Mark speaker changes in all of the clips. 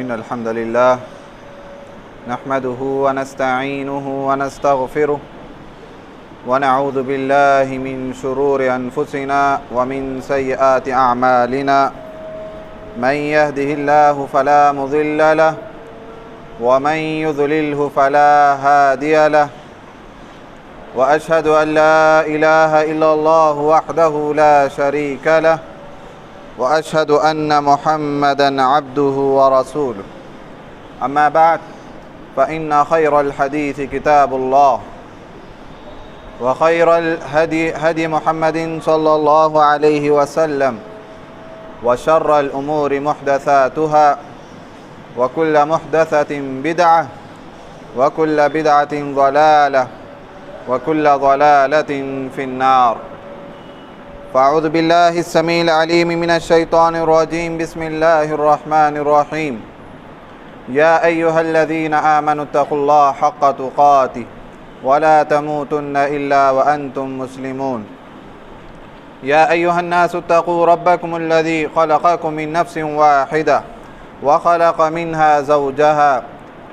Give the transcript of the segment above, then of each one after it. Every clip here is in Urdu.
Speaker 1: إن الحمد لله نحمده ونستعينه ونستغفره ونعوذ بالله من شرور أنفسنا ومن سيئات أعمالنا من يهده الله فلا مضل له ومن يضلله فلا هادي له وأشهد أن لا إله إلا الله وحده لا شريك له وأشهد أن محمدًا عبده ورسوله أما بعد فإن خير الحديث كتاب الله وخير الهدي هدي محمد صلى الله عليه وسلم وشر الأمور محدثاتها وكل محدثة بدعة وكل بدعة ضلالة وكل ضلالة في النار فأعوذ بالله السميع العليم من الشيطان الرجيم بسم الله الرحمن الرحيم يا أيها الذين آمنوا اتقوا الله حق تقاته ولا تموتن إلا وأنتم مسلمون يا أيها الناس اتقوا ربكم الذي خلقكم من نفس واحدة وخلق منها زوجها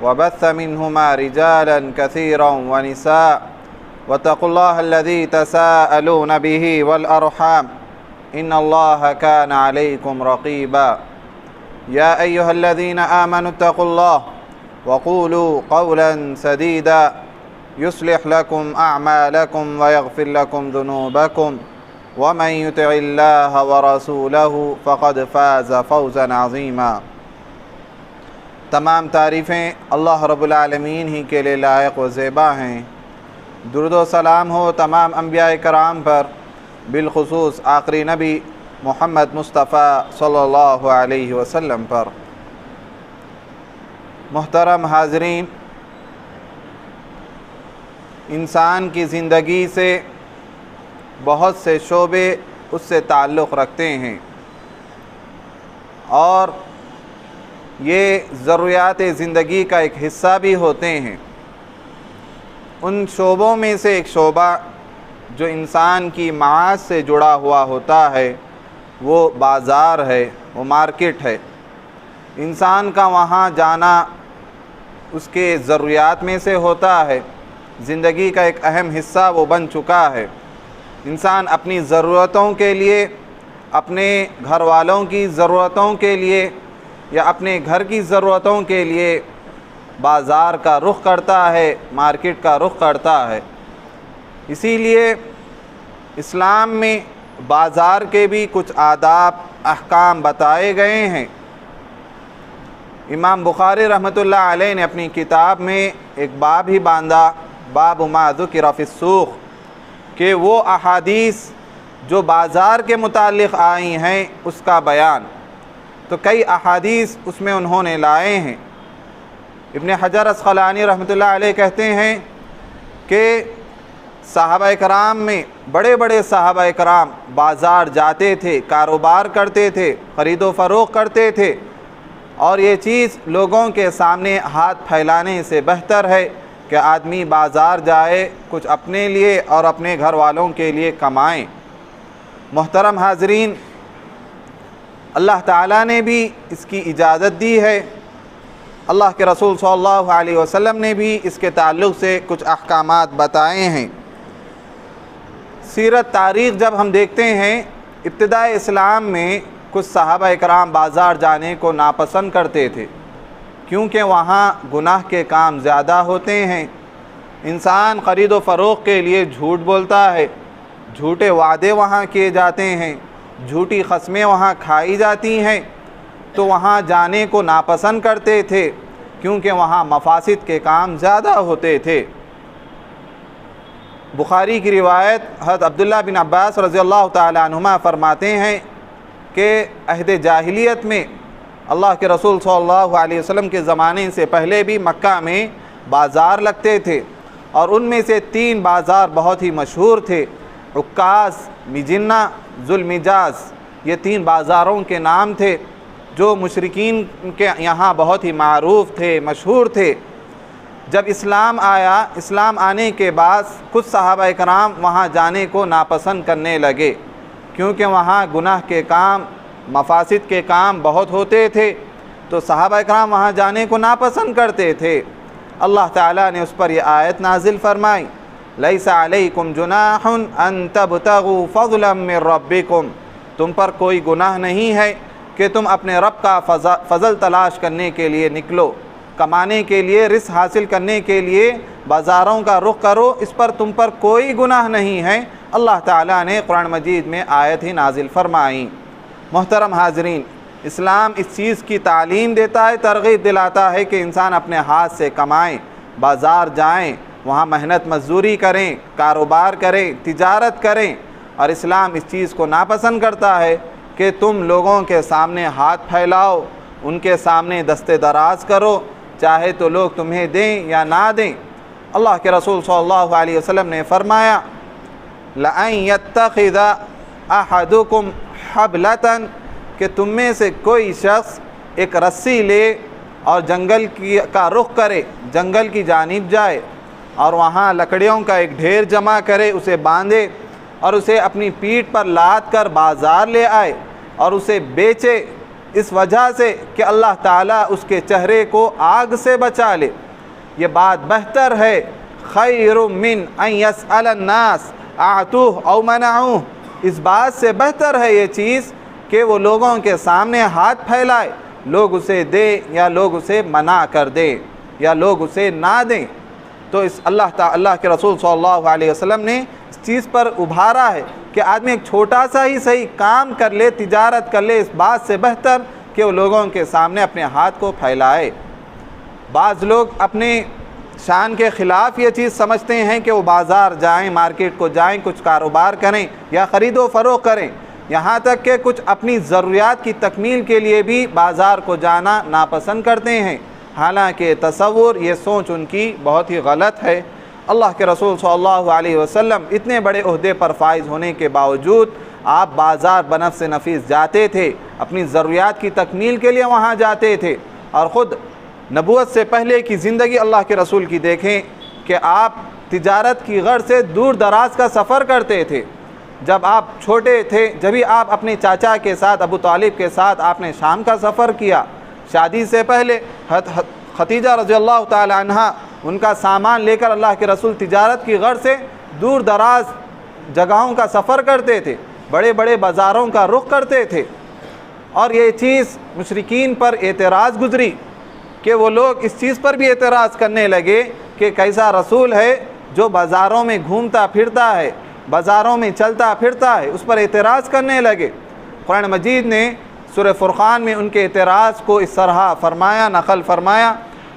Speaker 1: وبث منهما رجالا كثيرا ونساء واتقوا الله الذي تساءلون به والأرحام إن الله كان عليكم رقيبا يا أيها الذين آمنوا اتقوا الله وقولوا قولا سديدا يصلح لكم أعمالكم ويغفر لكم ذنوبكم ومن يطع الله ورسوله فقد فاز فوزا عظيما۔ تمام تعریفیں اللہ رب العالمین ہی کے لیے لائق و زیبا ہیں۔ درود و سلام ہو تمام انبیاء کرام پر، بالخصوص آخری نبی محمد مصطفیٰ صلی اللہ علیہ وسلم پر۔ محترم حاضرین، انسان کی زندگی سے بہت سے شعبے اس سے تعلق رکھتے ہیں اور یہ ضروریات زندگی کا ایک حصہ بھی ہوتے ہیں۔ ان شعبوں میں سے ایک شعبہ جو انسان کی معاش سے جڑا ہوا ہوتا ہے وہ بازار ہے، وہ مارکیٹ ہے۔ انسان کا وہاں جانا اس کے ضروریات میں سے ہوتا ہے، زندگی کا ایک اہم حصہ وہ بن چکا ہے۔ انسان اپنی ضرورتوں کے لیے، اپنے گھر والوں کی ضرورتوں کے لیے یا اپنے گھر کی ضرورتوں کے لیے بازار کا رخ کرتا ہے، مارکیٹ کا رخ کرتا ہے۔ اسی لیے اسلام میں بازار کے بھی کچھ آداب احکام بتائے گئے ہیں۔ امام بخاری رحمۃ اللہ علیہ نے اپنی کتاب میں ایک باب ہی باندھا، باب ما ذکر فی السوق، کہ وہ احادیث جو بازار کے متعلق آئی ہیں اس کا بیان۔ تو کئی احادیث اس میں انہوں نے لائے ہیں۔ ابن حجر عسقلانی رحمۃ اللہ علیہ کہتے ہیں کہ صحابہ کرام میں بڑے بڑے صحابہ کرام بازار جاتے تھے، کاروبار کرتے تھے، خرید و فروخت کرتے تھے، اور یہ چیز لوگوں کے سامنے ہاتھ پھیلانے سے بہتر ہے کہ آدمی بازار جائے، کچھ اپنے لیے اور اپنے گھر والوں کے لیے کمائیں۔ محترم حاضرین، اللہ تعالیٰ نے بھی اس کی اجازت دی ہے۔ اللہ کے رسول صلی اللہ علیہ وسلم نے بھی اس کے تعلق سے کچھ احکامات بتائے ہیں۔ سیرت تاریخ جب ہم دیکھتے ہیں، ابتدائے اسلام میں کچھ صحابہ کرام بازار جانے کو ناپسند کرتے تھے، کیونکہ وہاں گناہ کے کام زیادہ ہوتے ہیں۔ انسان خرید و فروخت کے لیے جھوٹ بولتا ہے، جھوٹے وعدے وہاں کیے جاتے ہیں، جھوٹی قسمیں وہاں کھائی جاتی ہیں، تو وہاں جانے کو ناپسند کرتے تھے کیونکہ وہاں مفاسد کے کام زیادہ ہوتے تھے۔ بخاری کی روایت حضرت عبداللہ بن عباس رضی اللہ تعالیٰ عنہما فرماتے ہیں کہ عہد جاہلیت میں اللہ کے رسول صلی اللہ علیہ وسلم کے زمانے سے پہلے بھی مکہ میں بازار لگتے تھے، اور ان میں سے 3 بازار بہت ہی مشہور تھے، عکاظ، مجنہ، ذوالمجاز۔ یہ 3 بازاروں کے نام تھے جو مشرکین کے یہاں بہت ہی معروف تھے، مشہور تھے۔ جب اسلام آیا، اسلام آنے کے بعد کچھ صحابہ کرام وہاں جانے کو ناپسند کرنے لگے، کیونکہ وہاں گناہ کے کام، مفاسد کے کام بہت ہوتے تھے۔ تو صحابہ اکرام وہاں جانے کو ناپسند کرتے تھے۔ اللہ تعالیٰ نے اس پر یہ آیت نازل فرمائی، لیس علیکم جناح ان تبتغوا فضلا من ربکم، تم پر کوئی گناہ نہیں ہے کہ تم اپنے رب کا فضل تلاش کرنے کے لیے نکلو، کمانے کے لیے، رزق حاصل کرنے کے لیے بازاروں کا رخ کرو، اس پر تم پر کوئی گناہ نہیں ہے۔ اللہ تعالیٰ نے قرآن مجید میں آیت ہی نازل فرمائی۔ محترم حاضرین، اسلام اس چیز کی تعلیم دیتا ہے، ترغیب دلاتا ہے کہ انسان اپنے ہاتھ سے کمائیں، بازار جائیں، وہاں محنت مزدوری کریں، کاروبار کریں، تجارت کریں، اور اسلام اس چیز کو ناپسند کرتا ہے کہ تم لوگوں کے سامنے ہاتھ پھیلاؤ، ان کے سامنے دست دراز کرو، چاہے تو لوگ تمہیں دیں یا نہ دیں۔ اللہ کے رسول صلی اللہ علیہ وسلم نے فرمایا، لَأَن يَتَّخِذَ أَحَدُكُمْ حَبْلَةً، کہ تم میں سے کوئی شخص ایک رسی لے اور جنگل کا رخ کرے، جنگل کی جانب جائے اور وہاں لکڑیوں کا ایک ڈھیر جمع کرے، اسے باندھے اور اسے اپنی پیٹھ پر لاد کر بازار لے آئے اور اسے بیچے، اس وجہ سے کہ اللہ تعالیٰ اس کے چہرے کو آگ سے بچا لے، یہ بات بہتر ہے، خیر من ان یسأل الناس اعطوہ او منعوہ، اس بات سے بہتر ہے یہ چیز کہ وہ لوگوں کے سامنے ہاتھ پھیلائے، لوگ اسے دے یا لوگ اسے منع کر دے یا لوگ اسے نہ دیں۔ تو اس اللہ کے رسول صلی اللہ علیہ وسلم نے اس چیز پر ابھارا ہے کہ آدمی ایک چھوٹا سا ہی صحیح کام کر لے، تجارت کر لے، اس بات سے بہتر کہ وہ لوگوں کے سامنے اپنے ہاتھ کو پھیلائے۔ بعض لوگ اپنے شان کے خلاف یہ چیز سمجھتے ہیں کہ وہ بازار جائیں، مارکیٹ کو جائیں، کچھ کاروبار کریں یا خرید و فروخت کریں، یہاں تک کہ کچھ اپنی ضروریات کی تکمیل کے لیے بھی بازار کو جانا ناپسند کرتے ہیں، حالانکہ تصور، یہ سوچ ان کی بہت ہی غلط ہے۔ اللہ کے رسول صلی اللہ علیہ وسلم اتنے بڑے عہدے پر فائز ہونے کے باوجود آپ بازار بنفس نفیس جاتے تھے، اپنی ضروریات کی تکمیل کے لیے وہاں جاتے تھے، اور خود نبوت سے پہلے کی زندگی اللہ کے رسول کی دیکھیں کہ آپ تجارت کی غرض سے دور دراز کا سفر کرتے تھے۔ جب آپ چھوٹے تھے، جبھی آپ اپنے چاچا کے ساتھ، ابو طالب کے ساتھ آپ نے شام کا سفر کیا۔ شادی سے پہلے خدیجہ رضی اللہ تعالی عنہ ان کا سامان لے کر اللہ کے رسول تجارت کی غرض سے دور دراز جگہوں کا سفر کرتے تھے، بڑے بڑے بازاروں کا رخ کرتے تھے، اور یہ چیز مشرکین پر اعتراض گزری کہ وہ لوگ اس چیز پر بھی اعتراض کرنے لگے کہ کیسا رسول ہے جو بازاروں میں گھومتا پھرتا ہے، بازاروں میں چلتا پھرتا ہے، اس پر اعتراض کرنے لگے۔ قرآن مجید نے سورہ فرقان میں ان کے اعتراض کو اس طرح فرمایا، نقل فرمایا،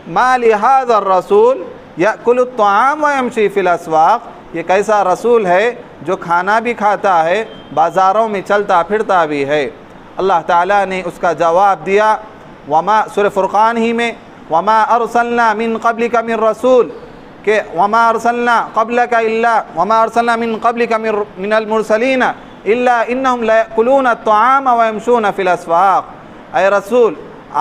Speaker 1: ما لهذا الرسول یأکل الطعام ویمشی فی الاسواق، یہ کیسا رسول ہے جو کھانا بھی کھاتا ہے، بازاروں میں چلتا پھرتا بھی ہے۔ اللہ تعالیٰ نے اس کا جواب دیا، سورہ فرقان ہی میں، وما ارسلنا من قبلک من رسول، کہ وما ارسلنا قبلک الا وما ارسلنا من قبلک من المرسلین الا انہم لیأکلون الطعام ویمشون فی الاسواق، اے رسول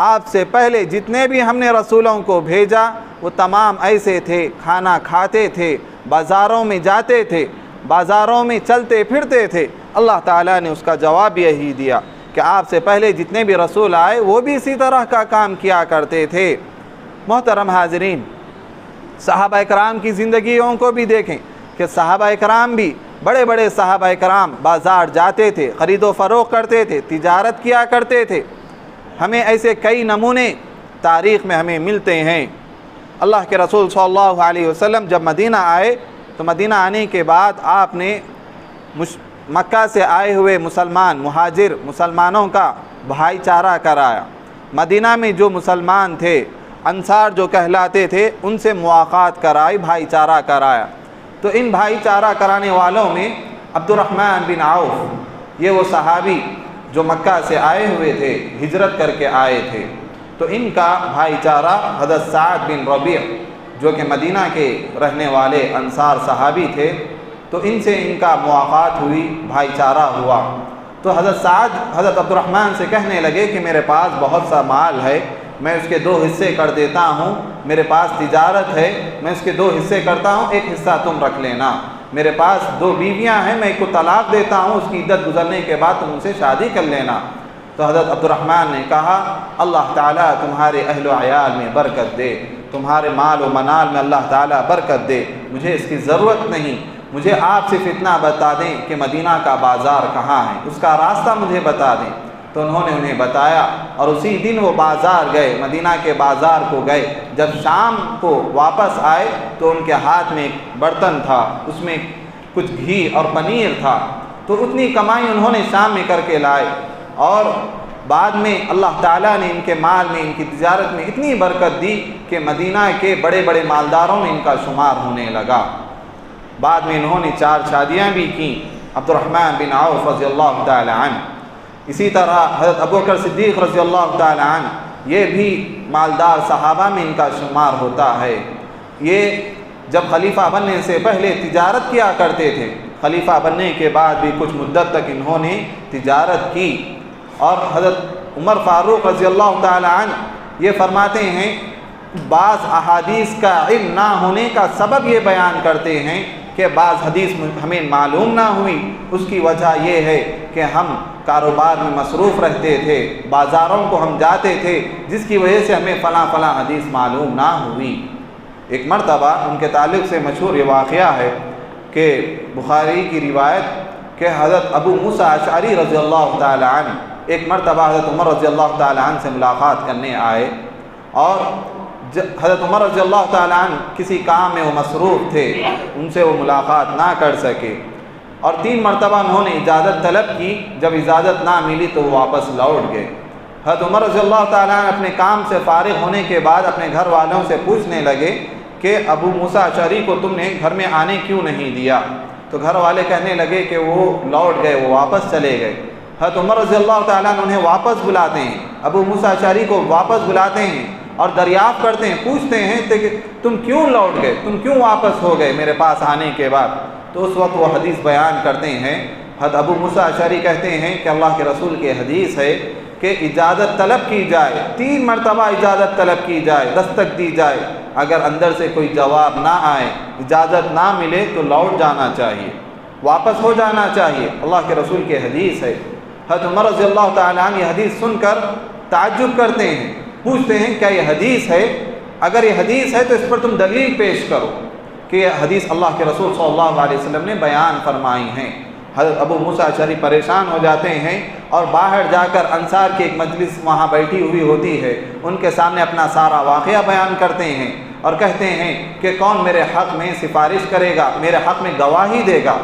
Speaker 1: آپ سے پہلے جتنے بھی ہم نے رسولوں کو بھیجا وہ تمام ایسے تھے، کھانا کھاتے تھے، بازاروں میں جاتے تھے، بازاروں میں چلتے پھرتے تھے۔ اللہ تعالیٰ نے اس کا جواب یہی دیا کہ آپ سے پہلے جتنے بھی رسول آئے وہ بھی اسی طرح کا کام کیا کرتے تھے۔ محترم حاضرین، صحابہ اکرام کی زندگیوں کو بھی دیکھیں کہ صحابہ اکرام بھی، بڑے بڑے صحابہ اکرام بازار جاتے تھے، خرید و فروخت کرتے تھے، تجارت کیا کرتے تھے۔ ہمیں ایسے کئی نمونے تاریخ میں ہمیں ملتے ہیں۔ اللہ کے رسول صلی اللہ علیہ وسلم جب مدینہ آئے تو مدینہ آنے کے بعد آپ نے مکہ سے آئے ہوئے مہاجر مسلمانوں کا بھائی چارہ کرایا۔ مدینہ میں جو مسلمان تھے، انصار جو کہلاتے تھے، ان سے مواقعات کرائی، بھائی چارہ کرایا۔ تو ان بھائی چارہ کرانے والوں میں عبد الرحمن بن عوف، یہ وہ صحابی جو مکہ سے آئے ہوئے تھے، ہجرت کر کے آئے تھے، تو ان کا بھائی چارہ حضرت سعد بن ربیع جو کہ مدینہ کے رہنے والے انصار صحابی تھے، تو ان سے ان کا مواقعات ہوئی، بھائی چارہ ہوا۔ تو حضرت سعد حضرت عبد الرحمن سے کہنے لگے کہ میرے پاس بہت سا مال ہے، میں اس کے 2 حصے کر دیتا ہوں، میرے پاس تجارت ہے، میں اس کے 2 حصے کرتا ہوں، 1 حصہ تم رکھ لینا۔ میرے پاس 2 بیویاں ہیں، میں ایک کو طلاق دیتا ہوں، اس کی عدت گزرنے کے بعد تم ان سے شادی کر لینا۔ تو حضرت عبد الرحمن نے کہا اللہ تعالیٰ تمہارے اہل و عیال میں برکت دے، تمہارے مال و منال میں اللہ تعالیٰ برکت دے، مجھے اس کی ضرورت نہیں، مجھے آپ صرف اتنا بتا دیں کہ مدینہ کا بازار کہاں ہے، اس کا راستہ مجھے بتا دیں۔ تو انہوں نے انہیں بتایا اور اسی دن وہ بازار گئے، مدینہ کے بازار کو گئے۔ جب شام کو واپس آئے تو ان کے ہاتھ میں ایک برتن تھا، اس میں کچھ گھی اور پنیر تھا، تو اتنی کمائی انہوں نے شام میں کر کے لائے، اور بعد میں اللہ تعالیٰ نے ان کے مال میں، ان کی تجارت میں اتنی برکت دی کہ مدینہ کے بڑے بڑے مالداروں میں ان کا شمار ہونے لگا۔ بعد میں انہوں نے 4 شادیاں بھی کیں، عبد الرحمن بن عوف رضی اللہ تعالی عنہ۔ اسی طرح حضرت ابوبکر صدیق رضی اللہ تعالی عنہ، یہ بھی مالدار صحابہ میں ان کا شمار ہوتا ہے۔ یہ جب خلیفہ بننے سے پہلے تجارت کیا کرتے تھے، خلیفہ بننے کے بعد بھی کچھ مدت تک انہوں نے تجارت کی۔ اور حضرت عمر فاروق رضی اللہ تعالی عنہ یہ فرماتے ہیں، بعض احادیث کا علم نہ ہونے کا سبب یہ بیان کرتے ہیں کہ بعض حدیث ہمیں معلوم نہ ہوئی، اس کی وجہ یہ ہے کہ ہم کاروبار میں مصروف رہتے تھے، بازاروں کو ہم جاتے تھے، جس کی وجہ سے ہمیں فلاں فلاں حدیث معلوم نہ ہوئی۔ ایک مرتبہ ان کے تعلق سے مشہور یہ واقعہ ہے کہ بخاری کی روایت کہ حضرت ابو موسیٰ اشعری رضی اللہ تعالی عنہ ایک مرتبہ حضرت عمر رضی اللہ تعالی عنہ سے ملاقات کرنے آئے، اور حضرت عمر رضی اللہ تعالی عنہ کسی کام میں وہ مصروف تھے، ان سے وہ ملاقات نہ کر سکے، اور 3 مرتبہ انہوں نے اجازت طلب کی، جب اجازت نہ ملی تو وہ واپس لوٹ گئے۔ حضرت عمر رضی اللہ تعالی عنہ اپنے کام سے فارغ ہونے کے بعد اپنے گھر والوں سے پوچھنے لگے کہ ابو موسیٰ اشعری کو تم نے گھر میں آنے کیوں نہیں دیا؟ تو گھر والے کہنے لگے کہ وہ لوٹ گئے، وہ واپس چلے گئے۔ حضرت عمر رضی اللہ تعالیٰ عنہ انہیں واپس بلاتے ہیں، ابو موسیٰ اشعری کو واپس بلاتے ہیں اور دریافت کرتے ہیں، پوچھتے ہیں کہ تم کیوں لوٹ گئے، تم کیوں واپس ہو گئے میرے پاس آنے کے بعد؟ تو اس وقت وہ حدیث بیان کرتے ہیں، حضرت ابو موسیٰ اشعری کہتے ہیں کہ اللہ کے رسول کی حدیث ہے کہ اجازت طلب کی جائے، 3 مرتبہ اجازت طلب کی جائے، دستک دی جائے، اگر اندر سے کوئی جواب نہ آئے، اجازت نہ ملے تو لوٹ جانا چاہیے، واپس ہو جانا چاہیے، اللہ کے رسول کی حدیث ہے۔ حضرت عمر رضی اللہ تعالیٰ عنہ یہ حدیث سن کر تعجب کرتے ہیں، پوچھتے ہیں کیا یہ حدیث ہے؟ اگر یہ حدیث ہے تو اس پر تم دلیل پیش کرو کہ یہ حدیث اللہ کے رسول صلی اللہ علیہ وسلم نے بیان فرمائی ہیں۔ حضرت ابو موسیٰ اشعری پریشان ہو جاتے ہیں اور باہر جا کر انصار کی ایک مجلس وہاں بیٹھی ہوئی ہوتی ہے، ان کے سامنے اپنا سارا واقعہ بیان کرتے ہیں اور کہتے ہیں کہ کون میرے حق میں سفارش کرے گا، میرے حق میں گواہی دے گا؟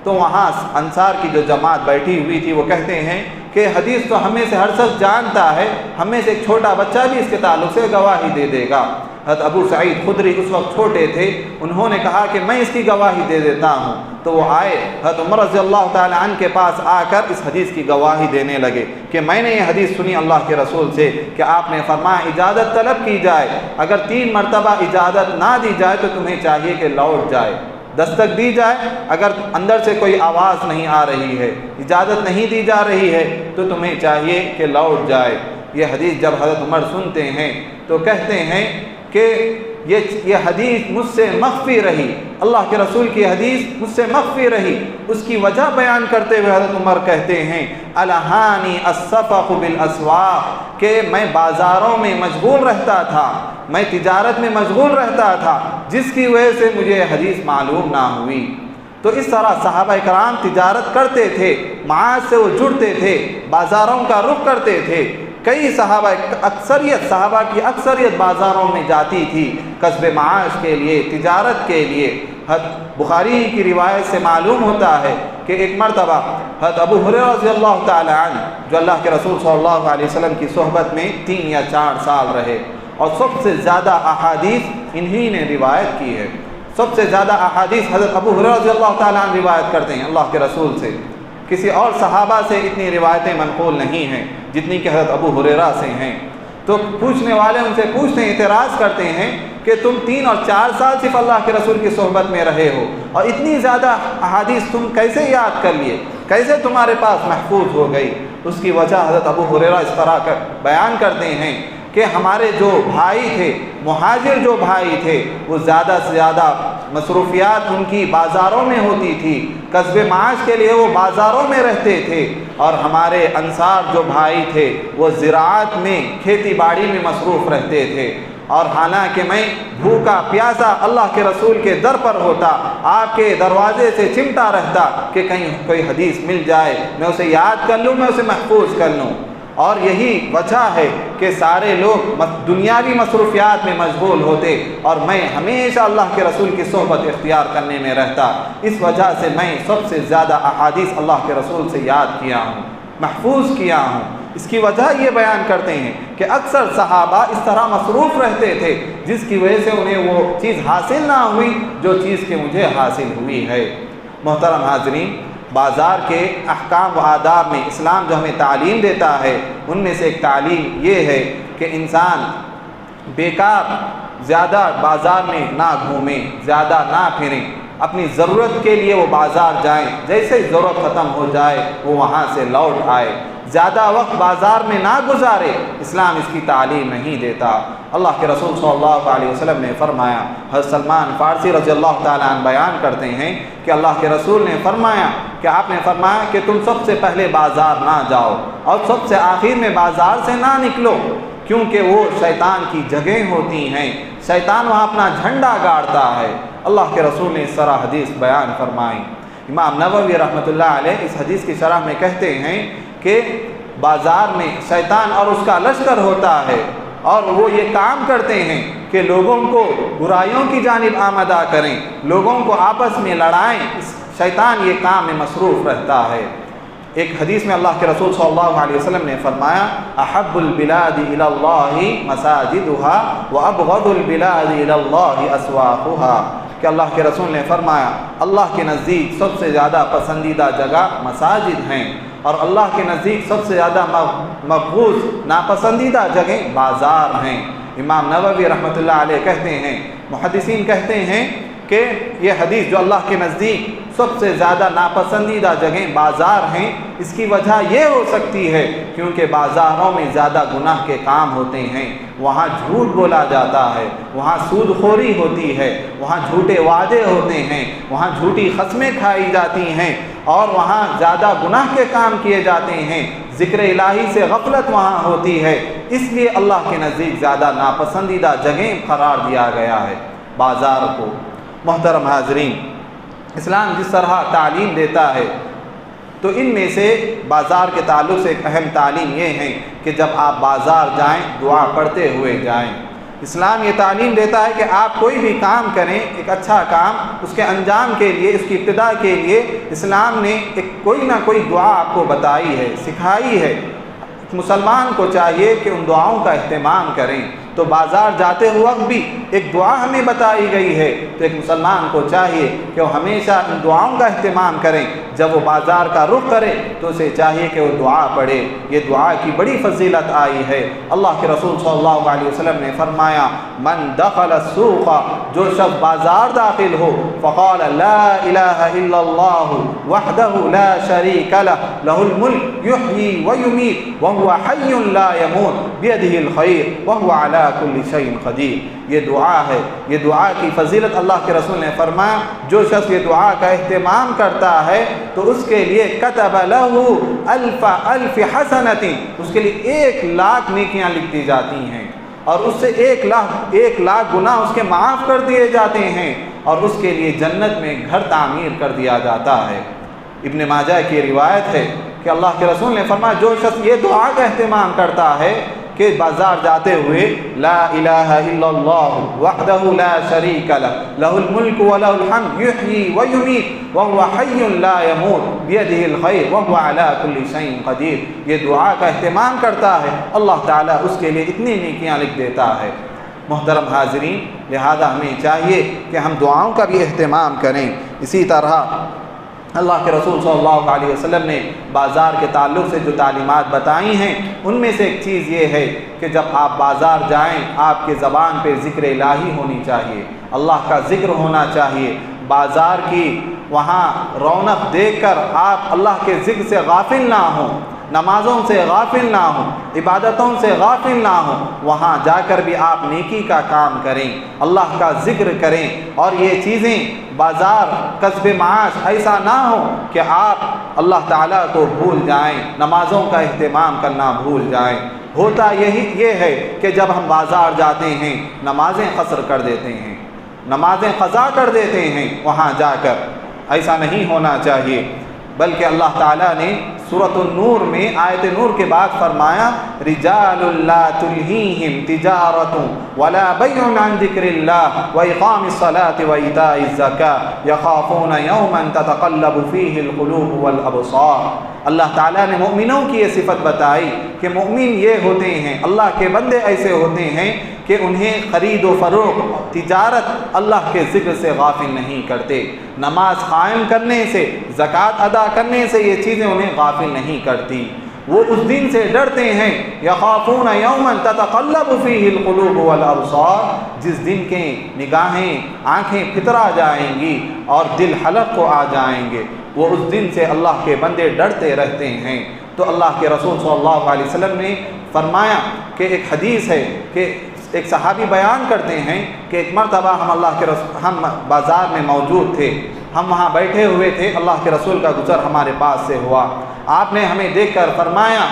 Speaker 1: تو وہاں انصار کی جو جماعت بیٹھی ہوئی تھی وہ کہتے ہیں کہ حدیث تو ہمیں سے ہر شخص جانتا ہے، ہمیں سے ایک چھوٹا بچہ بھی اس کے تعلق سے گواہی دے دے گا۔ حضرت ابو سعید خدری اس وقت چھوٹے تھے، انہوں نے کہا کہ میں اس کی گواہی دے دیتا ہوں۔ تو وہ آئے، حضرت عمر رضی اللہ تعالی عنہ کے پاس آ کر اس حدیث کی گواہی دینے لگے کہ میں نے یہ حدیث سنی اللہ کے رسول سے کہ آپ نے فرمایا اجازت طلب کی جائے، اگر 3 مرتبہ اجازت نہ دی جائے تو تمہیں چاہیے کہ لوٹ جائے، دستک دی جائے، اگر اندر سے کوئی آواز نہیں آ رہی ہے، اجازت نہیں دی جا رہی ہے تو تمہیں چاہیے کہ لوٹ جائے۔ یہ حدیث جب حضرت عمر سنتے ہیں تو کہتے ہیں کہ یہ حدیث مجھ سے مخفی رہی، اللہ کے رسول کی حدیث مجھ سے مخفی رہی۔ اس کی وجہ بیان کرتے ہوئے حضرت عمر کہتے ہیں الہانی الصفق بالاسواق، کہ میں بازاروں میں مشغول رہتا تھا، میں تجارت میں مشغول رہتا تھا، جس کی وجہ سے مجھے حدیث معلوم نہ ہوئی۔ تو اس طرح صحابہ کرام تجارت کرتے تھے، معاش سے وہ جڑتے تھے، بازاروں کا رخ کرتے تھے۔ کئی صحابہ کی اکثریت بازاروں میں جاتی تھی کسب معاش کے لیے، تجارت کے لیے۔ بخاری کی روایت سے معلوم ہوتا ہے کہ ایک مرتبہ حضرت ابو ہریرہ رضی اللہ تعالی عنہ جو اللہ کے رسول صلی اللہ علیہ وسلم کی صحبت میں 3 یا 4 سال رہے، اور سب سے زیادہ احادیث انہی نے روایت کی ہے، سب سے زیادہ احادیث حضرت ابو ہریرہ رضی اللہ تعالی عنہ روایت کرتے ہیں اللہ کے رسول سے۔ کسی اور صحابہ سے اتنی روایتیں منقول نہیں ہیں جتنی کہ حضرت ابو ہریرہ سے ہیں۔ تو پوچھنے والے ان سے پوچھتے ہیں، اعتراض کرتے ہیں کہ تم 3 اور 4 سال صرف اللہ کے رسول کی صحبت میں رہے ہو اور اتنی زیادہ احادیث تم کیسے یاد کر لیے، کیسے تمہارے پاس محفوظ ہو گئی؟ اس کی وجہ حضرت ابو ہریرہ اس طرح کر بیان کرتے ہیں کہ ہمارے جو بھائی تھے، مہاجر جو بھائی تھے، وہ زیادہ سے زیادہ مصروفیات ان کی بازاروں میں ہوتی تھی، کسب معاش کے لیے وہ بازاروں میں رہتے تھے، اور ہمارے انصار جو بھائی تھے وہ زراعت میں، کھیتی باڑی میں مصروف رہتے تھے۔ اور حالانکہ میں بھوکا پیاسا اللہ کے رسول کے در پر ہوتا، آپ کے دروازے سے چمٹا رہتا کہ کہیں کوئی حدیث مل جائے، میں اسے یاد کر لوں، میں اسے محفوظ کر لوں۔ اور یہی وجہ ہے کہ سارے لوگ دنیاوی مصروفیات میں مشغول ہوتے، اور میں ہمیشہ اللہ کے رسول کی صحبت اختیار کرنے میں رہتا۔ اس وجہ سے میں سب سے زیادہ احادیث اللہ کے رسول سے یاد کیا ہوں، محفوظ کیا ہوں۔ اس کی وجہ یہ بیان کرتے ہیں کہ اکثر صحابہ اس طرح مصروف رہتے تھے جس کی وجہ سے انہیں وہ چیز حاصل نہ ہوئی جو چیز کہ مجھے حاصل ہوئی ہے۔ محترم حاضرین، بازار کے احکام و آداب میں اسلام جو ہمیں تعلیم دیتا ہے، ان میں سے ایک تعلیم یہ ہے کہ انسان بیکار زیادہ بازار میں نہ گھومیں، زیادہ نہ پھریں، اپنی ضرورت کے لیے وہ بازار جائیں، جیسے ہی ضرورت ختم ہو جائے وہ وہاں سے لوٹ آئے، زیادہ وقت بازار میں نہ گزارے۔ اسلام اس کی تعلیم نہیں دیتا۔ اللہ کے رسول صلی اللہ علیہ وسلم نے فرمایا، حضرت سلمان فارسی رضی اللہ تعالیٰ عنہ بیان کرتے ہیں کہ اللہ کے رسول نے فرمایا کہ آپ نے فرمایا کہ تم سب سے پہلے بازار نہ جاؤ اور سب سے آخر میں بازار سے نہ نکلو، کیونکہ وہ شیطان کی جگہیں ہوتی ہیں، شیطان وہاں اپنا جھنڈا گاڑتا ہے۔ اللہ کے رسول نے اس طرح حدیث بیان فرمائی۔ امام نووی رحمۃ اللہ علیہ اس حدیث کی شرح میں کہتے ہیں کہ بازار میں شیطان اور اس کا لشکر ہوتا ہے، اور وہ یہ کام کرتے ہیں کہ لوگوں کو برائیوں کی جانب آمادہ کریں، لوگوں کو آپس میں لڑائیں۔ شیطان یہ کام میں مصروف رہتا ہے۔ ایک حدیث میں اللہ کے رسول صلی اللہ علیہ وسلم نے فرمایا، احب البلاد الی اللہ مساجدها وابغض البلاد الی اللہ اسواقها، کہ اللہ کے رسول نے فرمایا اللہ کے نزدیک سب سے زیادہ پسندیدہ جگہ مساجد ہیں، اور اللہ کے نزدیک سب سے زیادہ مبغوض ناپسندیدہ جگہیں بازار ہیں۔ امام نووی رحمۃ اللہ علیہ کہتے ہیں، محدثین کہتے ہیں کہ یہ حدیث جو اللہ کے نزدیک سب سے زیادہ ناپسندیدہ جگہیں بازار ہیں، اس کی وجہ یہ ہو سکتی ہے کیونکہ بازاروں میں زیادہ گناہ کے کام ہوتے ہیں، وہاں جھوٹ بولا جاتا ہے، وہاں سود خوری ہوتی ہے، وہاں جھوٹے وعدے ہوتے ہیں، وہاں جھوٹی قسمیں کھائی جاتی ہیں، اور وہاں زیادہ گناہ کے کام کیے جاتے ہیں، ذکر الہی سے غفلت وہاں ہوتی ہے۔ اس لیے اللہ کے نزدیک زیادہ ناپسندیدہ جگہیں قرار دیا گیا ہے بازار کو۔ محترم حاضرین، اسلام جس طرح تعلیم دیتا ہے تو ان میں سے بازار کے تعلق سے ایک اہم تعلیم یہ ہے کہ جب آپ بازار جائیں دعا پڑھتے ہوئے جائیں۔ اسلام یہ تعلیم دیتا ہے کہ آپ کوئی بھی کام کریں، ایک اچھا کام، اس کے انجام کے لیے، اس کی ابتدا کے لیے اسلام نے ایک کوئی نہ کوئی دعا آپ کو بتائی ہے، سکھائی ہے۔ مسلمان کو چاہیے کہ ان دعاؤں کا اہتمام کریں۔ تو بازار جاتے ہوئے وقت بھی ایک دعا ہمیں بتائی گئی ہے، تو ایک مسلمان کو چاہیے کہ وہ ہمیشہ ان دعاؤں کا اہتمام کریں۔ جب وہ بازار کا رخ کرے تو اسے چاہیے کہ وہ دعا پڑھے۔ یہ دعا کی بڑی فضیلت آئی ہے۔ اللہ کے رسول صلی اللہ علیہ وسلم نے فرمایا، من دخل السوق، جو شخص بازار داخل ہو، فقال لا الہ الا اللہ وحدہ لا شریک لہ، لہ الملک یحیی ویمیت وہو حی لا یموت بیدہ الخیر وہو علی کل شیء قدیر۔ یہ دعا ہے، یہ دعا کی فضیلت اللہ کے رسول نے فرمایا، جو شخص یہ دعا کا اہتمام کرتا ہے تو اس کے لیے کتب لہ الف حسنۃ، اس کے لیے 1,00,000 نیکیاں لکھ دی جاتی ہیں، اور اس سے 1,00,000 گناہ اس کے معاف کر دیے جاتے ہیں، اور اس کے لیے جنت میں گھر تعمیر کر دیا جاتا ہے۔ ابن ماجہ کی روایت ہے کہ اللہ کے رسول نے فرمایا، جو شخص یہ دعا کا اہتمام کرتا ہے کہ بازار جاتے ہوئے لا الہ الا اللہ وحدہ لا شریک لہ، لہ الملک ولہ الحمد یحیی ویمیت وہو حی لا یموت بیدہ الخیر وہو علی کل شیء قدیر، یہ دعا کا اہتمام کرتا ہے، اللہ تعالیٰ اس کے لیے اتنی نیکیاں لکھ دیتا ہے۔ محترم حاضرین، لہذا ہمیں چاہیے کہ ہم دعاؤں کا بھی اہتمام کریں۔ اسی طرح اللہ کے رسول صلی اللہ علیہ وسلم نے بازار کے تعلق سے جو تعلیمات بتائی ہیں، ان میں سے ایک چیز یہ ہے کہ جب آپ بازار جائیں آپ کے زبان پہ ذکر الہی ہونی چاہیے، اللہ کا ذکر ہونا چاہیے۔ بازار کی وہاں رونق دیکھ کر آپ اللہ کے ذکر سے غافل نہ ہوں۔ نمازوں سے غافل نہ ہوں، عبادتوں سے غافل نہ ہوں، وہاں جا کر بھی آپ نیکی کا کام کریں، اللہ کا ذکر کریں، اور یہ چیزیں بازار کسب معاش ایسا نہ ہو کہ آپ اللہ تعالیٰ کو بھول جائیں، نمازوں کا اہتمام کرنا بھول جائیں۔ ہوتا یہ ہے کہ جب ہم بازار جاتے ہیں نمازیں قصر کر دیتے ہیں، نمازیں قضا کر دیتے ہیں وہاں جا کر، ایسا نہیں ہونا چاہیے، بلکہ اللہ تعالیٰ نے سورۃ النور میں آیت نور کے بعد فرمایا رجال لا تلہیہم تجارۃ ولا بیع عن ذکر اللہ واقام الصلاۃ وایتاء الزکاۃ یخافون یوما تتقلب فیہ القلوب والابصار۔ اللہ تعالیٰ نے مومنوں کی یہ صفت بتائی کہ مومن یہ ہوتے ہیں، اللہ کے بندے ایسے ہوتے ہیں کہ انہیں خرید و فروخت، تجارت، اللہ کے ذکر سے غافل نہیں کرتے، نماز قائم کرنے سے، زکوٰۃ ادا کرنے سے یہ چیزیں انہیں غافل نہیں کرتی۔ وہ اس دن سے ڈرتے ہیں یخافون یوما تتقلب فیہ القلوب والابصار، جس دن کے نگاہیں، آنکھیں پھترا جائیں گی اور دل حلق کو آ جائیں گے، وہ اس دن سے اللہ کے بندے ڈرتے رہتے ہیں۔ تو اللہ کے رسول صلی اللہ علیہ وسلم نے فرمایا کہ ایک حدیث ہے کہ ایک صحابی بیان کرتے ہیں کہ ایک مرتبہ ہم بازار میں موجود تھے، ہم وہاں بیٹھے ہوئے تھے، اللہ کے رسول کا گزر ہمارے پاس سے ہوا، آپ نے ہمیں دیکھ کر فرمایا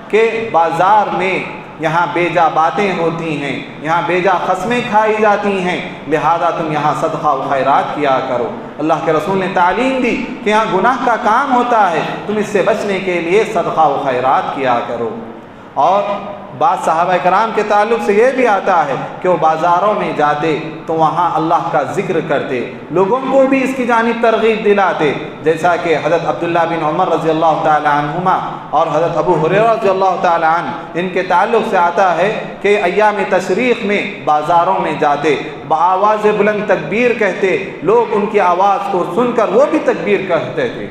Speaker 1: کہ بازار میں یہاں بے جا باتیں ہوتی ہیں، یہاں بے جا قسمیں کھائی جاتی ہیں، لہذا تم یہاں صدقہ و خیرات کیا کرو۔ اللہ کے رسول نے تعلیم دی کہ یہاں گناہ کا کام ہوتا ہے، تم اس سے بچنے کے لیے صدقہ و خیرات کیا کرو۔ اور بعض صحابہ کرام کے تعلق سے یہ بھی آتا ہے کہ وہ بازاروں میں جاتے تو وہاں اللہ کا ذکر کرتے، لوگوں کو بھی اس کی جانب ترغیب دلاتے، جیسا کہ حضرت عبداللہ بن عمر رضی اللہ تعالی عنہما اور حضرت ابو ہریرہ رضی اللہ تعالی عنہ، ان کے تعلق سے آتا ہے کہ ایام تشریق میں بازاروں میں جاتے، بآواز بلند تکبیر کہتے، لوگ ان کی آواز کو سن کر وہ بھی تکبیر کہتے تھے۔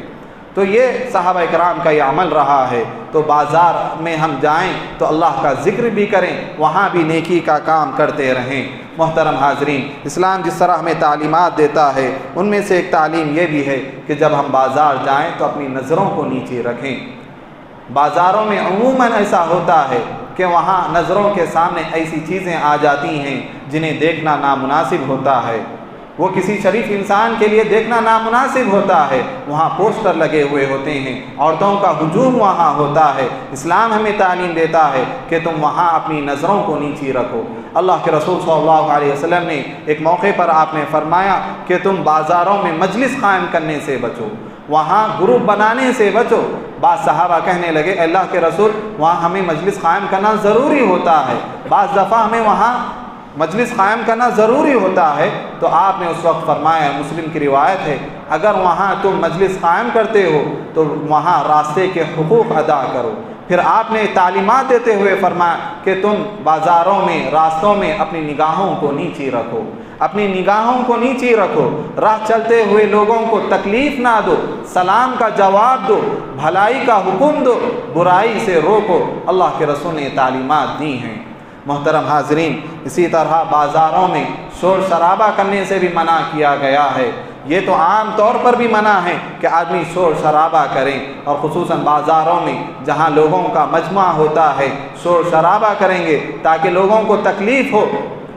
Speaker 1: تو یہ صحابہ کرام کا یہ عمل رہا ہے۔ تو بازار میں ہم جائیں تو اللہ کا ذکر بھی کریں، وہاں بھی نیکی کا کام کرتے رہیں۔ محترم حاضرین، اسلام جس طرح ہمیں تعلیمات دیتا ہے ان میں سے ایک تعلیم یہ بھی ہے کہ جب ہم بازار جائیں تو اپنی نظروں کو نیچے رکھیں۔ بازاروں میں عموماً ایسا ہوتا ہے کہ وہاں نظروں کے سامنے ایسی چیزیں آ جاتی ہیں جنہیں دیکھنا نامناسب ہوتا ہے، وہ کسی شریف انسان کے لیے دیکھنا نامناسب ہوتا ہے، وہاں پوسٹر لگے ہوئے ہوتے ہیں، عورتوں کا ہجوم وہاں ہوتا ہے۔ اسلام ہمیں تعلیم دیتا ہے کہ تم وہاں اپنی نظروں کو نیچی رکھو۔ اللہ کے رسول صلی اللہ علیہ وسلم نے ایک موقع پر آپ نے فرمایا کہ تم بازاروں میں مجلس قائم کرنے سے بچو، وہاں گروپ بنانے سے بچو۔ بعض صحابہ کہنے لگے اللہ کے رسول وہاں ہمیں مجلس قائم کرنا ضروری ہوتا ہے، بعض دفعہ ہمیں وہاں مجلس قائم کرنا ضروری ہوتا ہے، تو آپ نے اس وقت فرمایا، مسلم کی روایت ہے، اگر وہاں تم مجلس قائم کرتے ہو تو وہاں راستے کے حقوق ادا کرو۔ پھر آپ نے تعلیمات دیتے ہوئے فرمایا کہ تم بازاروں میں، راستوں میں اپنی نگاہوں کو نیچی رکھو، اپنی نگاہوں کو نیچی رکھو، راہ چلتے ہوئے لوگوں کو تکلیف نہ دو، سلام کا جواب دو، بھلائی کا حکم دو، برائی سے روکو۔ اللہ کے رسول نے تعلیمات دی ہیں۔ محترم حاضرین، اسی طرح بازاروں میں شور شرابہ کرنے سے بھی منع کیا گیا ہے۔ یہ تو عام طور پر بھی منع ہے کہ آدمی شور شرابہ کریں، اور خصوصاً بازاروں میں جہاں لوگوں کا مجمع ہوتا ہے شور شرابہ کریں گے تاکہ لوگوں کو تکلیف ہو،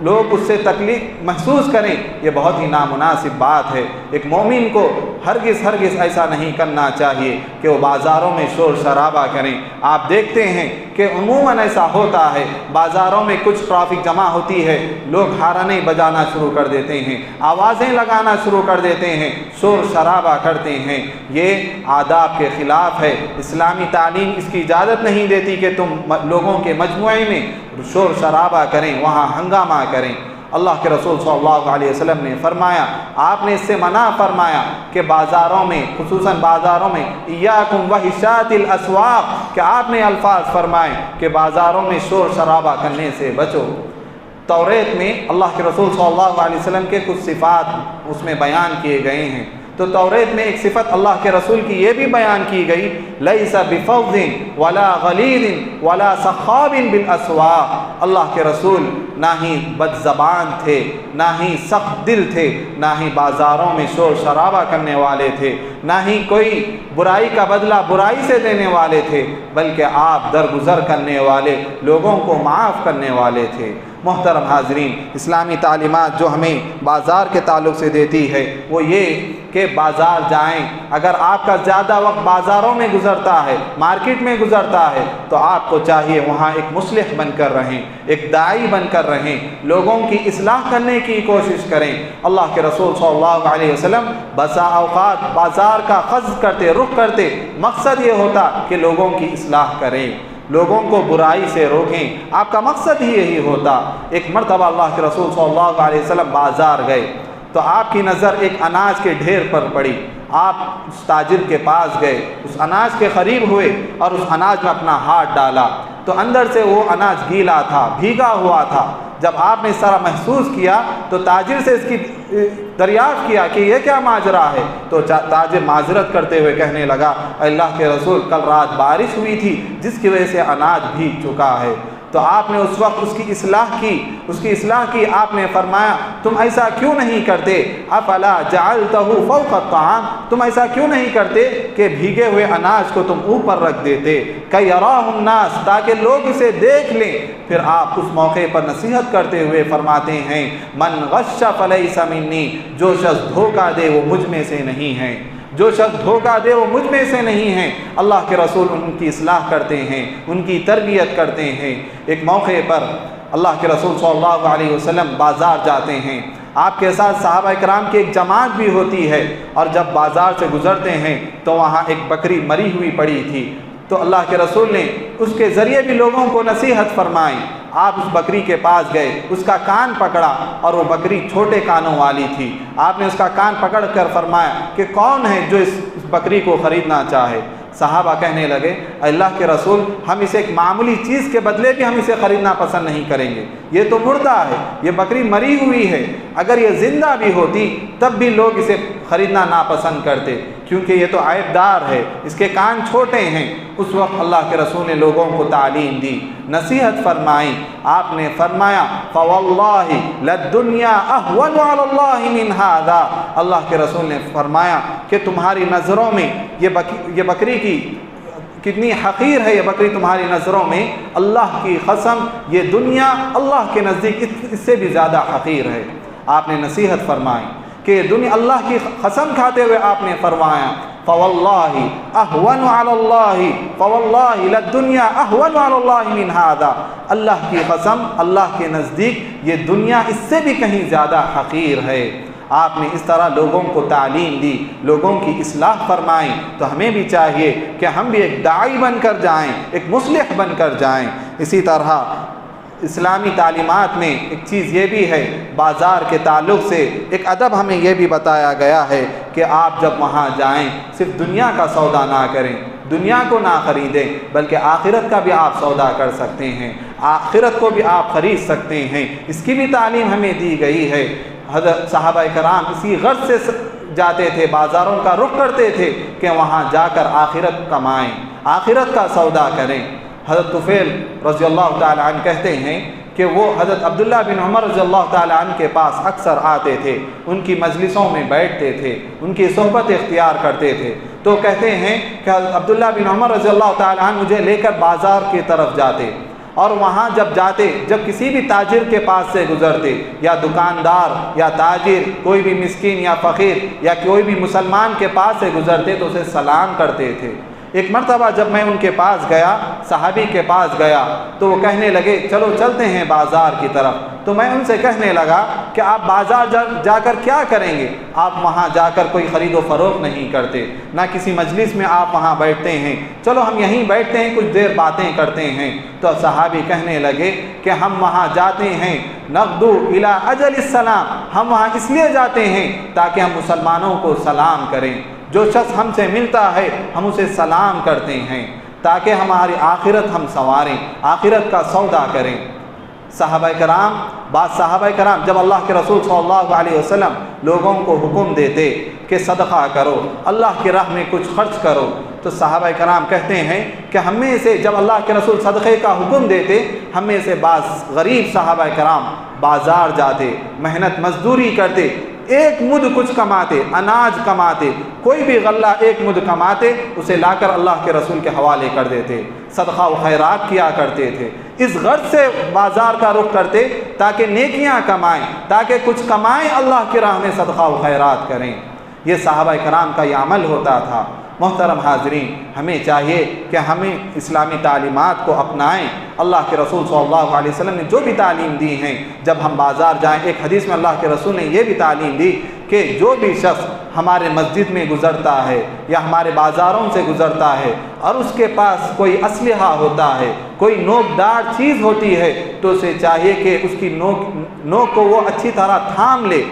Speaker 1: لوگ اس سے تکلیف محسوس کریں، یہ بہت ہی نامناسب بات ہے۔ ایک مومن کو ہرگز ایسا نہیں کرنا چاہیے کہ وہ بازاروں میں شور شرابہ کریں۔ آپ دیکھتے ہیں کہ عموماً ایسا ہوتا ہے، بازاروں میں کچھ ٹریفک جمع ہوتی ہے، لوگ ہارنیں بجانا شروع کر دیتے ہیں، آوازیں لگانا شروع کر دیتے ہیں، شور شرابہ کرتے ہیں۔ یہ آداب کے خلاف ہے، اسلامی تعلیم اس کی اجازت نہیں دیتی کہ تم لوگوں کے مجموعے میں شور شرابہ کریں، وہاں ہنگامہ کریں۔ اللہ کے رسول صلی اللہ علیہ وسلم نے فرمایا، آپ نے اس سے منع فرمایا کہ بازاروں میں، خصوصاً بازاروں میں، ایاکم وحشات الاسواق، کہ آپ نے الفاظ فرمائے کہ بازاروں میں شور شرابہ کرنے سے بچو۔ توریت میں اللہ کے رسول صلی اللہ علیہ وسلم کے کچھ صفات اس میں بیان کیے گئے ہیں۔ تو توریت میں ایک صفت اللہ کے رسول کی یہ بھی بیان کی گئی، لیس بفظ ولا غلیظ ولا سخاب بالاسواق، اللہ کے رسول نہ ہی بد زبان تھے، نہ ہی سخت دل تھے، نہ ہی بازاروں میں شور شرابہ کرنے والے تھے، نہ ہی کوئی برائی کا بدلہ برائی سے دینے والے تھے، بلکہ آپ درگزر کرنے والے، لوگوں کو معاف کرنے والے تھے۔ محترم حاضرین، اسلامی تعلیمات جو ہمیں بازار کے تعلق سے دیتی ہے وہ یہ کہ بازار جائیں۔ اگر آپ کا زیادہ وقت بازاروں میں گزرتا ہے، مارکیٹ میں گزرتا ہے، تو آپ کو چاہیے وہاں ایک مصلح بن کر رہیں، ایک داعی بن کر رہیں، لوگوں کی اصلاح کرنے کی کوشش کریں۔ اللہ کے رسول صلی اللہ علیہ وسلم بسا اوقات بازار کا قصد کرتے، رخ کرتے، مقصد یہ ہوتا کہ لوگوں کی اصلاح کریں، لوگوں کو برائی سے روکیں، آپ کا مقصد ہی یہی ہوتا۔ ایک مرتبہ اللہ کے رسول صلی اللہ علیہ وسلم بازار گئے تو آپ کی نظر ایک اناج کے ڈھیر پر پڑی، آپ اس تاجر کے پاس گئے، اس اناج کے قریب ہوئے اور اس اناج میں اپنا ہاتھ ڈالا تو اندر سے وہ اناج گیلا تھا، بھیگا ہوا تھا۔ جب آپ نے اس طرح محسوس کیا تو تاجر سے اس کی دریافت کیا کہ یہ کیا ماجرا ہے، تو تاجر معذرت کرتے ہوئے کہنے لگا، اللہ کے رسول کل رات بارش ہوئی تھی جس کی وجہ سے اناج بھیگ چکا ہے۔ تو آپ نے اس وقت اس کی اصلاح کی، آپ نے فرمایا تم ایسا کیوں نہیں کرتے، افلا جعلتہ فوق الطعام، تم ایسا کیوں نہیں کرتے کہ بھیگے ہوئے اناج کو تم اوپر رکھ دیتے، کہ یراہ الناس، تاکہ لوگ اسے دیکھ لیں۔ پھر آپ اس موقع پر نصیحت کرتے ہوئے فرماتے ہیں، من غش فلیس منی، جو شخص دھوکہ دے وہ مجھ میں سے نہیں ہے، جو شخص دھوکہ دے وہ مجھ میں سے نہیں ہیں۔ اللہ کے رسول ان کی اصلاح کرتے ہیں، ان کی تربیت کرتے ہیں۔ ایک موقع پر اللہ کے رسول صلی اللہ علیہ وسلم بازار جاتے ہیں، آپ کے ساتھ صحابہ کرام کی ایک جماعت بھی ہوتی ہے، اور جب بازار سے گزرتے ہیں تو وہاں ایک بکری مری ہوئی پڑی تھی، تو اللہ کے رسول نے اس کے ذریعے بھی لوگوں کو نصیحت فرمائی۔ آپ اس بکری کے پاس گئے، اس کا کان پکڑا، اور وہ بکری چھوٹے کانوں والی تھی۔ آپ نے اس کا کان پکڑ کر فرمایا کہ کون ہے جو اس بکری کو خریدنا چاہے؟ صحابہ کہنے لگے، اللہ کے رسول ہم اسے ایک معمولی چیز کے بدلے بھی ہم اسے خریدنا پسند نہیں کریں گے، یہ تو مردہ ہے، یہ بکری مری ہوئی ہے، اگر یہ زندہ بھی ہوتی تب بھی لوگ اسے خریدنا ناپسند کرتے، کیونکہ یہ تو عیب دار ہے، اس کے کان چھوٹے ہیں۔ اس وقت اللہ کے رسول نے لوگوں کو تعلیم دی، نصیحت فرمائی۔ آپ نے فرمایا فواللہ للدنیا اہون علی اللہ من ھذا، اللہ کے رسول نے فرمایا کہ تمہاری نظروں میں یہ بکری کی کتنی حقیر ہے، یہ بکری تمہاری نظروں میں، اللہ کی قسم یہ دنیا اللہ کے نزدیک اس سے بھی زیادہ حقیر ہے۔ آپ نے نصیحت فرمائی کہ دنیا، اللہ کی قسم کھاتے ہوئے آپ نے فرمایا فواللہ اہون علی اللہ، فواللہ للدنیا اہون علی اللہ من ھذا، اللہ کی قسم اللہ کے نزدیک یہ دنیا اس سے بھی کہیں زیادہ حقیر ہے۔ آپ نے اس طرح لوگوں کو تعلیم دی، لوگوں کی اصلاح فرمائی، تو ہمیں بھی چاہیے کہ ہم بھی ایک داعی بن کر جائیں، ایک مصلح بن کر جائیں۔ اسی طرح اسلامی تعلیمات میں ایک چیز یہ بھی ہے، بازار کے تعلق سے ایک ادب ہمیں یہ بھی بتایا گیا ہے کہ آپ جب وہاں جائیں صرف دنیا کا سودا نہ کریں، دنیا کو نہ خریدیں، بلکہ آخرت کا بھی آپ سودا کر سکتے ہیں، آخرت کو بھی آپ خرید سکتے ہیں، اس کی بھی تعلیم ہمیں دی گئی ہے۔ حضرت صحابہ کرام اسی غرض سے جاتے تھے، بازاروں کا رخ کرتے تھے کہ وہاں جا کر آخرت کمائیں، آخرت کا سودا کریں۔ حضرت طفیل رضی اللہ تعالیٰ عنہ کہتے ہیں کہ وہ حضرت عبداللہ بن عمر رضی اللہ تعالیٰ عنہ کے پاس اکثر آتے تھے، ان کی مجلسوں میں بیٹھتے تھے، ان کی صحبت اختیار کرتے تھے، تو کہتے ہیں کہ حضرت عبداللہ بن عمر رضی اللہ تعالیٰ عنہ مجھے لے کر بازار کی طرف جاتے، اور وہاں جب کسی بھی تاجر کے پاس سے گزرتے، یا دکاندار یا تاجر، کوئی بھی مسکین یا فقیر یا کوئی بھی مسلمان کے پاس سے گزرتے تو اسے سلام کرتے تھے۔ ایک مرتبہ جب میں ان کے پاس گیا، صحابی کے پاس گیا، تو وہ کہنے لگے چلو چلتے ہیں بازار کی طرف، تو میں ان سے کہنے لگا کہ آپ بازار جا کر کیا کریں گے؟ آپ وہاں جا کر کوئی خرید و فروخت نہیں کرتے، نہ کسی مجلس میں آپ وہاں بیٹھتے ہیں، چلو ہم یہیں بیٹھتے ہیں، کچھ دیر باتیں کرتے ہیں۔ تو صحابی کہنے لگے کہ ہم وہاں جاتے ہیں نغدو الی اجل السلام، ہم وہاں اس لیے جاتے ہیں تاکہ ہم مسلمانوں کو سلام کریں، جو شخص ہم سے ملتا ہے ہم اسے سلام کرتے ہیں، تاکہ ہماری آخرت ہم سنواریں، آخرت کا سودا کریں۔ بعض صحابہ کرام جب اللہ کے رسول صلی اللہ علیہ وسلم لوگوں کو حکم دیتے کہ صدقہ کرو، اللہ کی راہ میں کچھ خرچ کرو۔ تو صحابہ کرام کہتے ہیں کہ ہم میں سے جب اللہ کے رسول صدقے کا حکم دیتے، ہم میں سے بعض غریب صحابہ کرام بازار جاتے، محنت مزدوری کرتے، ایک مد کچھ کماتے، اناج کماتے، کوئی بھی غلہ ایک مد کماتے، اسے لا کر اللہ کے رسول کے حوالے کر دیتے، صدقہ و خیرات کیا کرتے تھے۔ اس غرض سے بازار کا رخ کرتے تاکہ نیکیاں کمائیں، تاکہ کچھ کمائیں، اللہ کی راہ میں صدقہ و خیرات کریں۔ یہ صحابہ کرام کا یہ عمل ہوتا تھا۔ محترم حاضرین، ہمیں چاہیے کہ ہمیں اسلامی تعلیمات کو اپنائیں۔ اللہ کے رسول صلی اللہ علیہ وسلم نے جو بھی تعلیم دی ہیں، جب ہم بازار جائیں، ایک حدیث میں اللہ کے رسول نے یہ بھی تعلیم دی کہ جو بھی شخص ہمارے مسجد میں گزرتا ہے یا ہمارے بازاروں سے گزرتا ہے اور اس کے پاس کوئی اسلحہ ہوتا ہے، کوئی نوکدار چیز ہوتی ہے، تو اسے چاہیے کہ اس کی نوک کو وہ اچھی طرح تھام لے،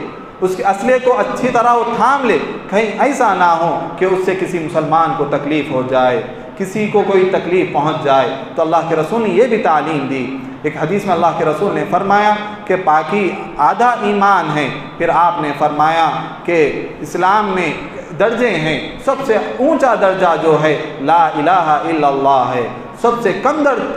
Speaker 1: اس کے اسلحے کو اچھی طرح وہ تھام لے، کہیں ایسا نہ ہو کہ اس سے کسی مسلمان کو تکلیف ہو جائے، کسی کو کوئی تکلیف پہنچ جائے۔ تو اللہ کے رسول نے یہ بھی تعلیم دی۔ ایک حدیث میں اللہ کے رسول نے فرمایا کہ پاکی آدھا ایمان ہے۔ پھر آپ نے فرمایا کہ اسلام میں درجے ہیں، سب سے اونچا درجہ جو ہے لا الہ الا اللہ ہے، سب سے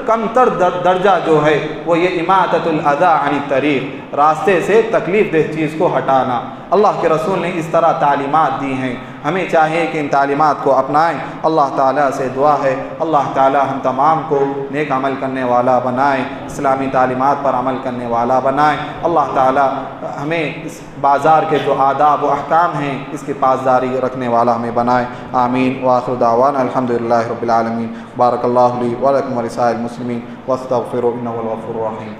Speaker 1: کم تر درجہ جو ہے وہ یہ اماطۃ الاذی عن الطریق، راستے سے تکلیف دہ چیز کو ہٹانا۔ اللہ کے رسول نے اس طرح تعلیمات دی ہیں، ہمیں چاہیے کہ ان تعلیمات کو اپنائیں۔ اللہ تعالیٰ سے دعا ہے اللہ تعالیٰ ہم تمام کو نیک عمل کرنے والا بنائیں، اسلامی تعلیمات پر عمل کرنے والا بنائیں۔ اللہ تعالیٰ ہمیں اس بازار کے جو آداب و احکام ہیں اس کی پاسداری رکھنے والا ہمیں بنائے۔ آمین۔ وآخر دعوانا الحمدللہ رب العالمین۔ بارک اللہ لی ولکم ولسائر المسلمین واستغفروا انہ هو الغفور الرحیم۔